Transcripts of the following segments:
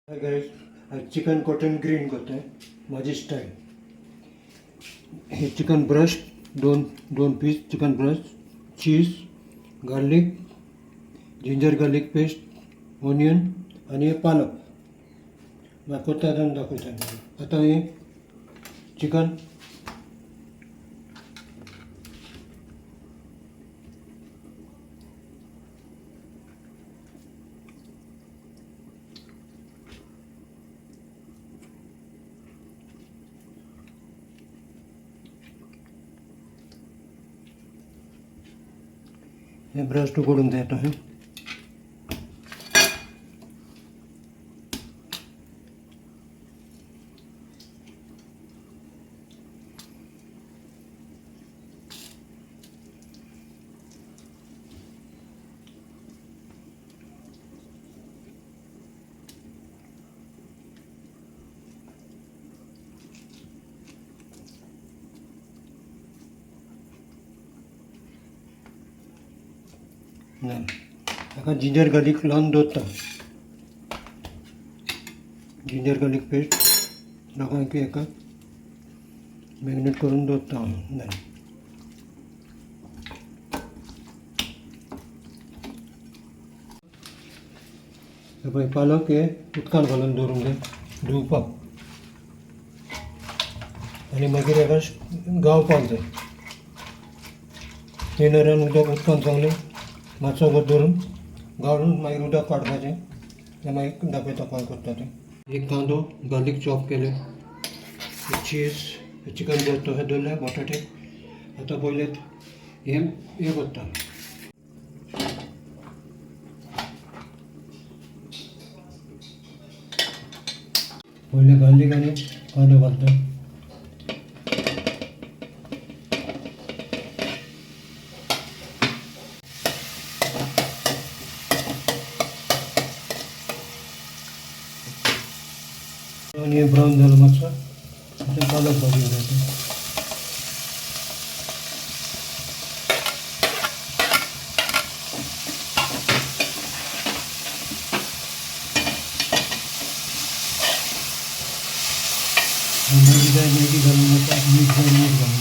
हाय guys, आज chicken cotton green करतो आहे माझी स्टाईल. हे चिकन ब्रश दोन दोन piece chicken breast, cheese, garlic, ginger garlic paste, onion आणि हे पालक. मग कोणता जाऊन दाखवतो आहे. आता हे चिकन हे ब्रश उघडून देतो आहे. आता जिंजर गार्लिक लावून दोता जिंजर गार्लिक पेस्ट लोकां की एका मॅग्नेट करून दोता नाही. पळय पालक हे उदकान घालून दवरूंक जाय धुवपाक आनी मागीर हेका गावपाक जाय. स्टेनरान उदक उदकान चांगलें मातसो वगत धरून गाळून मागीर उदक काडपाचें. तें मागीर दाखयता काय करता तें. एक कांदो गार्लिक चॉप केले, चीज, चिकन ब्रस्ट हे दवरले, बटाटे. आतां पयले हे करता. पयले गार्लिक आनी कांदो घालता. आणि ब्राऊन झालं मातसो आता पालक भाजून घ्यायचं. मॅगी घालून घेता, मीठ घालून घेता.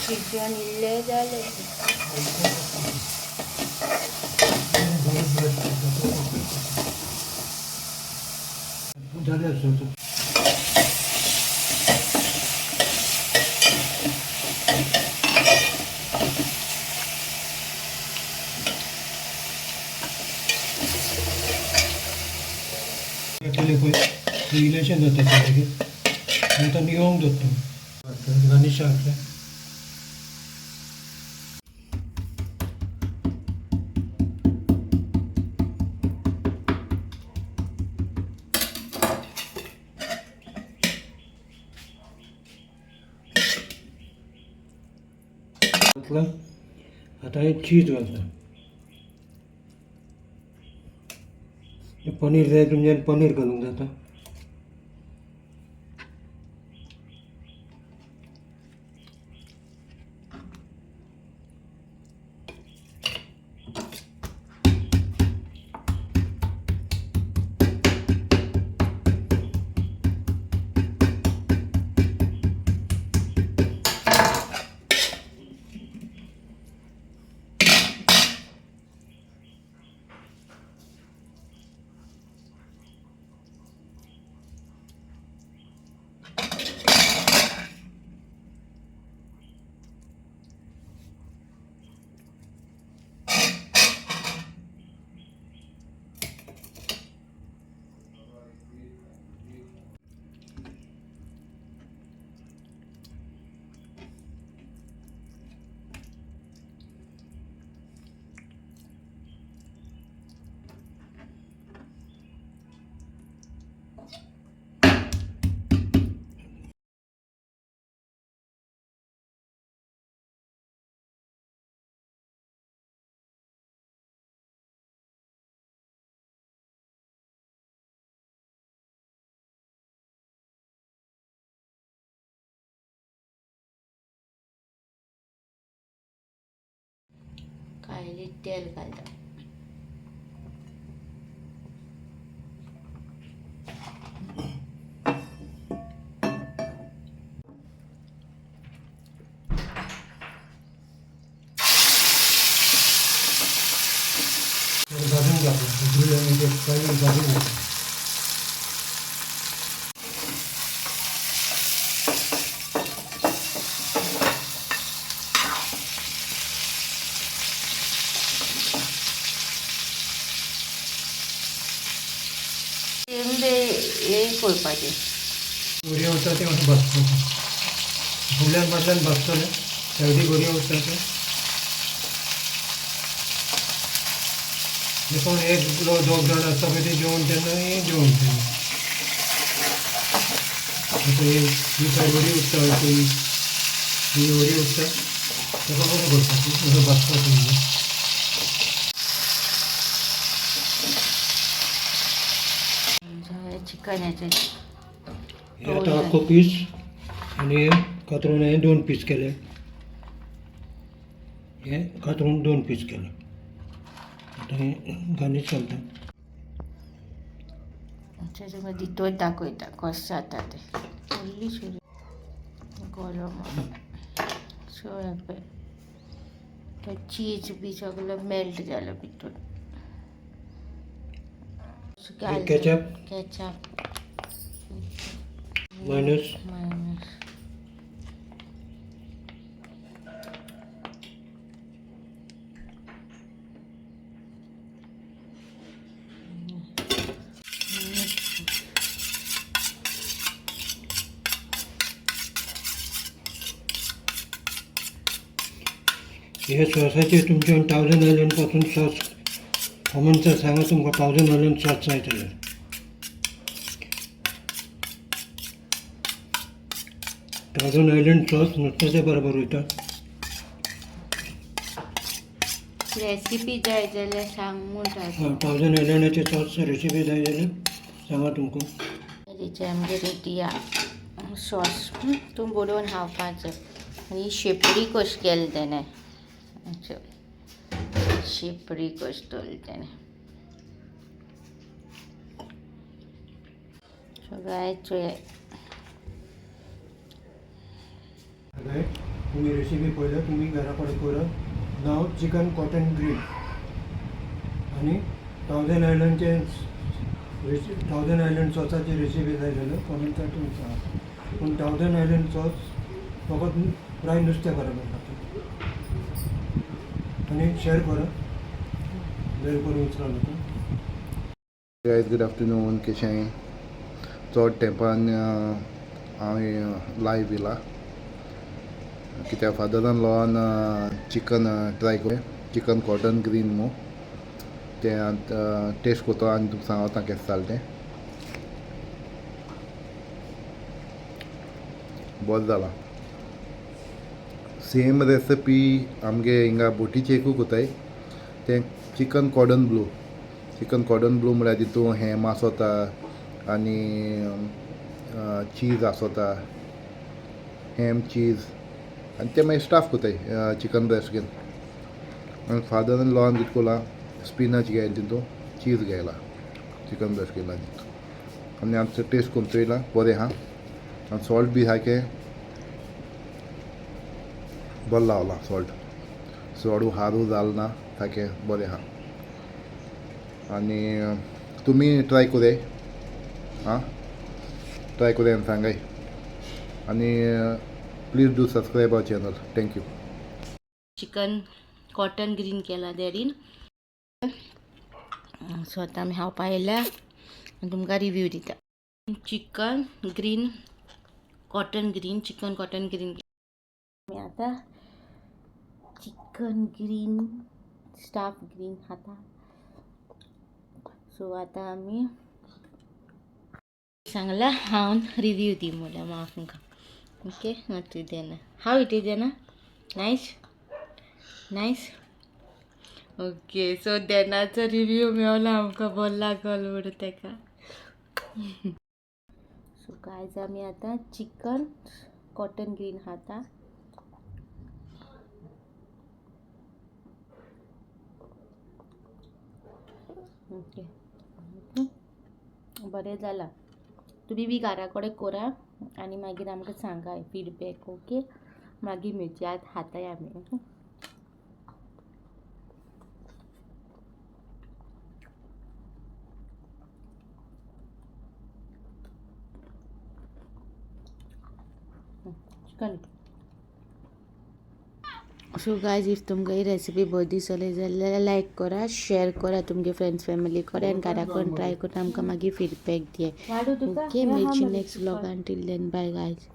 चिकन इल्ले जाले. झाले असं इलेक्शन जाता नंतर निवंक जातो गार्निश हाडटा. आता हे चीज घालता. पनीर जाय तुमच्यान पनीर घालूंक जाता. पहिले तेल घालता. भाजून घातलं पहिले भाजून घातलं. हे करपाचें गोरयो उरता ते मातशें भाजता फुडल्यान फाटल्यान भाजतले सायडीक गोरयो उरता ते देखून एक दोग जाण आसता पळय ते जेवण तेन्ना जेवण तेन्ना आतां ही सायड वरी उरता ही वरी उरता ताका कसो करपाचें असो भाजपाचें. चिकन याचे हे आतां आख्खो पीस आनी हे कातरून हे 2 पीस केले. हे कातरून 2 पीस केले. आतां हे गार्निश घालता. त्याच्या मध्ये तो दाखवता कसं जाता ते फुल्ली सुरी गरम सो चीज बी सगळं मेल्ट झालं भितर. केचप मायनस हे सॉसाचे तुमच्या 1000 आयलंड पासून सॉस कॉमनचा सांगा तुमकां 1000 आयलंड सॉस जाय जाल्यार 1000 आयलंड सॉस नुस्त्याच्या बरोबर वयता. रेसिपी जाय जाल्यार सांग म्हणटा. 1000 आयलंडाचे सॉस रेसिपी जाय जाल्यार सांगा तुमकां. तेचे आमगे रेडी सॉस तूं बरोवन खावपाचो आनी शेपडी कशी केली तेणें शेपडी कशी दवरली तेणें सगळ्याचो तुम्ही रेसिपी पळयल्या तुम्ही घरा कडेन करात. नाव चिकन कॉटन ग्रीन आनी 1000 आयलंडचे 1000 आयलंड सॉसाची रेसिपी जाय जाल्यार कॉमेंटार तुमी सांगा. पूण 1000 आयलंड सॉस फकत फ्राय नुस्त्या बरोबर खातात आनी शेअर करात बेल करून विचारलो नका. गायज गूड आफ्टरनून कशें चड तेंपान हांवें लायव्ह येयला कित्याक फादरान लॉन चिकन ट्राय केलें चिकन कॉटन ग्रीन मू तें टेस्ट करता आनी तुका सांगता केशें जालें तें बरें जालां. सेम रेसिपी आमगे हिंगा बोटीचेकूय कोताय तें चिकन कॉटन ब्लू म्हळ्यार तितून हेम आसोता आनी चीज आसोता हेम चीज आनी ते मागीर स्टाफ कोताय चिकन ब्रेस्ट घेवन. आनी फादर इन लॉन कितें कोला स्पिनच घायला तितून चीज घायला चिकन ब्रेस्ट घायला तितून आनी आमचो टेस्ट करून चोयला बरें आहा आनी सॉल्ट बी सारकें बरो लावला चडू हारू जाल ना सारकें बरें आहा. आनी तुमी ट्राय कोराय ट्राय कोराय आनी सांगाय आनी please do subscribe our channel. Thank you. Chicken cotton green केला डॅडीन सो आतां आमी खावपा येयल्या आनी तुमकां रिव्यू दिता. चिकन कॉटन ग्रीन आमी आतां चिकन ग्रीन स्टाफ ग्रीन खाता. सो आतां आमी सांगला हांव रिव्यू दी म्हणल्यार हांव तुमकां ओके नॉट इदेना हाव इट इज ना नायस ओके. सो देनाचो रिव्यू मेळ्ळो आमकां बरो लागलो म्हणून तेका. सो गायज आमी आतां चिकन कॉटन ग्रीन खाता. बरें जालां. तुमी बी घरा कडेन करा आनी मागीर आमकां सांगाय फीडबॅक. ओके, मागीर मिरची आतां खाताय आमी. चिकन. सो गायज, इफ तुमकां ही रेसिपी बरी दिसली जाल्यार लायक करा, शेअर करा तुमगे फ्रेंड्स फॅमिली कडेन आनी घरा करून ट्राय करून आमकां मागीर फीडबॅक दियात. ओके, मेळची नेक्स्ट व्लॉगान. Till then bye guys.